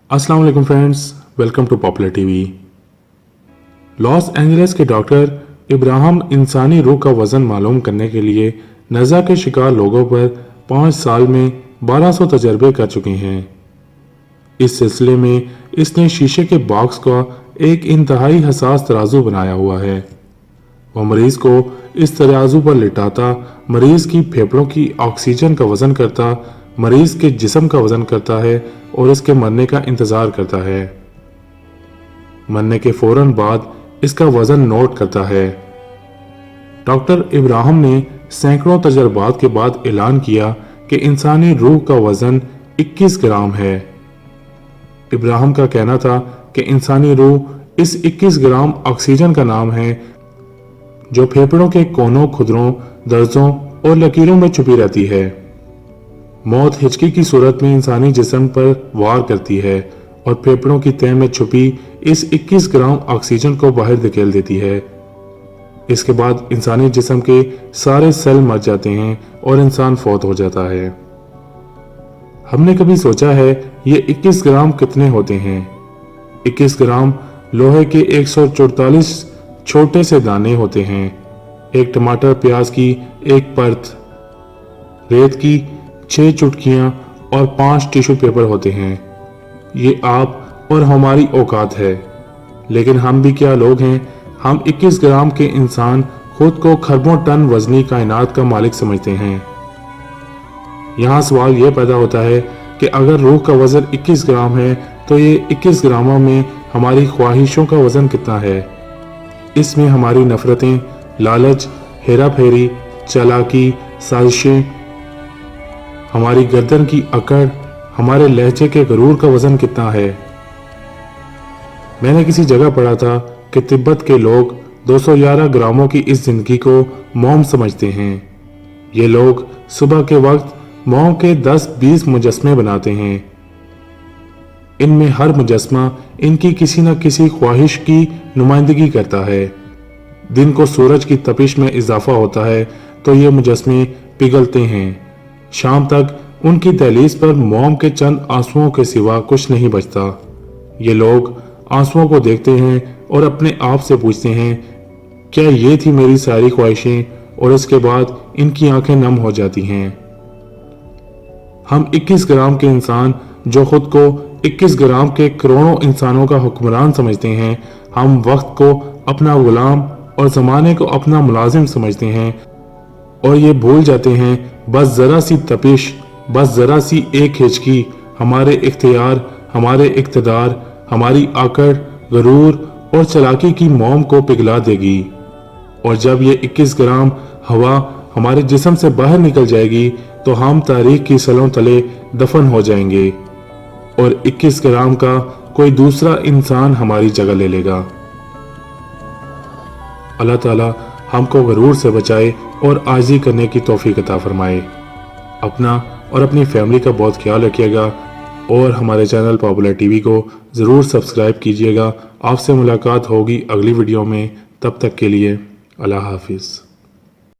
अस्सलाम वालेकुम friends, welcome to popular TV. Los Angeles के डॉक्टर इब्राहिम इंसानी रूह का वजन मालूम करने के लिए नज़ा के शिकार लोगों पर 5 साल में 1200 तजर्बे कर चुके हैं। इस सिलसिले में इसने शीशे के बॉक्स का एक इंतहाई हसास तराजू बनाया हुआ है। वह मरीज को इस तराजू पर लिटाता, मरीज की फेफड़ों की ऑक्सीजन का वजन करता, मरीज के जिस्म का वजन करता है और इसके मरने का इंतजार करता है। मरने के फौरन बाद इसका वजन नोट करता है। डॉक्टर इब्राहिम ने सैकड़ों तजर्बात के बाद ऐलान किया कि इंसानी रूह का वजन 21 ग्राम है। इब्राहिम का कहना था कि इंसानी रूह इस 21 ग्राम ऑक्सीजन का नाम है जो फेफड़ों के कोनों, खुदरों, दर्जों और लकीरों में छुपी रहती है। मौत हिचकी की सूरत में इंसानी जिस्म पर वार करती है और फेफड़ों की तह में छुपी इस 21 ग्राम ऑक्सीजन को बाहर धकेल देती है। इसके बाद इंसानी जिस्म के सारे सेल मर जाते हैं और इंसान फौत हो जाता है। हमने कभी सोचा है ये 21 ग्राम कितने होते हैं? 21 ग्राम लोहे के 144 छोटे से दाने होते हैं। एक टमाटर प्याज की एक परत, रेत की 6 चुटकियां और 5 टिश्यू पेपर होते हैं। ये आप और हमारी औकात है। लेकिन हम भी क्या लोग हैं? हम 21 ग्राम के इंसान खुद को खरबों टन वजनी कायनात का मालिक समझते हैं। यहाँ सवाल यह पैदा होता है कि अगर रूह का वजन 21 ग्राम है तो ये 21 ग्रामों में हमारी ख्वाहिशों का वजन कितना है? इसमें हमारी नफरतें, लालच, हेरा फेरी, चालाकी, साजिशें, हमारी गर्दन की अकड़, हमारे लहजे के गरूर का वजन कितना है? मैंने किसी जगह पढ़ा था कि तिब्बत के लोग 211 ग्रामों की इस जिंदगी को मोम समझते हैं। ये लोग सुबह के वक्त मोम के 10-20 मुजस्मे बनाते हैं। इनमें हर मुजस्मा इनकी किसी न किसी ख्वाहिश की नुमाइंदगी करता है। दिन को सूरज की तपिश में इजाफा होता है तो ये मुजस्मे पिघलते हैं। शाम तक उनकी दहलीज पर मोम के चंद आंसुओं के सिवा कुछ नहीं बचता। ये लोग आंसुओं को देखते हैं और अपने आप से पूछते हैं, क्या ये थी मेरी सारी ख्वाहिशें? और इसके बाद इनकी आंखें नम हो जाती हैं। हम 21 ग्राम के इंसान जो खुद को 21 ग्राम के करोड़ों इंसानों का हुक्मरान समझते हैं, हम वक्त को अपना गुलाम और ज़माने को अपना मुलाजिम समझते हैं और ये भूल जाते हैं बस ज़रा सी तपिश, बस ज़रा सी एक हिचकी हमारे इख्तियार, हमारे इक़्तिदार, हमारी आकड़, गरूर और चालाकी की मोम को पिघला देगी। और जब ये 21 ग्राम हवा हमारे जिस्म से बाहर निकल जाएगी तो हम तारीख की सलों तले दफन हो जाएंगे और 21 ग्राम का कोई दूसरा इंसान हमारी जगह ले लेगा। अल्लाह ताला हमको गरूर से बचाए और आजी करने की तौफीक अता फरमाए। अपना और अपनी फैमिली का बहुत ख्याल रखिएगा और हमारे चैनल पॉपुलर टीवी को ज़रूर सब्सक्राइब कीजिएगा। आपसे मुलाकात होगी अगली वीडियो में। तब तक के लिए अल्लाह हाफिज़।